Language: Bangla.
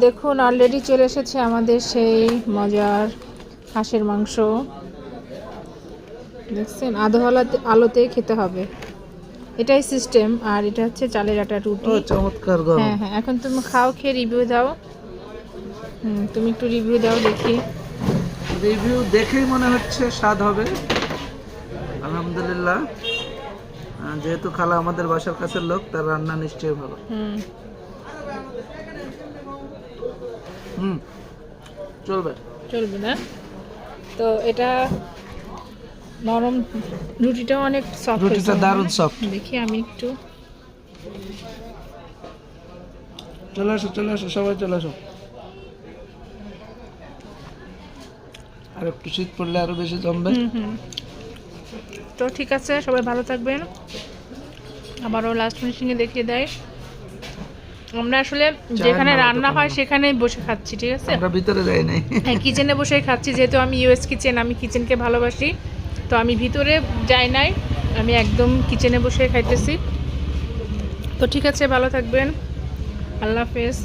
দেখুন অলরেডি চলে এসেছে আমাদের সেই মজার হাঁসের মাংস। দেখছেন আধো আলোতে খেতে হবে, এটাই সিস্টেম। আর এটা হচ্ছে চালের আটা রুটি। চমৎকার গরম। হ্যাঁ হ্যাঁ, এখন তুমি খাও, খেয়ে রিভিউ দাও। তুমি একটু রিভিউ দাও দেখি। রিভিউ দেখেই মনে হচ্ছে স্বাদ হবে আলহামদুলিল্লাহ। যেহেতু খালা আমাদের বাসার কাছের লোক, তার রান্না নিশ্চয়ই ভালো। চলবে চলবে না তো। এটা নরম, রুটিটাও অনেক সফট, রুটিটা দারুণ সফট। দেখি আমি একটু। চলে আসো চলে আসো, সবাই চলে আসো। আর একটু শীত পড়লে আরো বেশি জমবে। তো ঠিক আছে, সবাই ভালো থাকবেন। আবারও লাস্ট ফিনিশিংয়ে দেখিয়ে দেয়। আমরা আসলে যেখানে রান্না হয় সেখানেই বসে খাচ্ছি, ঠিক আছে? আমরা ভিতরে যাই নাই। হ্যাঁ, কিচেনে বসেই খাচ্ছি, যেহেতু আমি ইউএস কিচেন, আমি কিচেনকে ভালোবাসি। তো আমি ভিতরে যাই নাই, আমি একদম কিচেনে বসে খাইতেছি। তো ঠিক আছে, ভালো থাকবেন, আল্লাহ হাফেজ।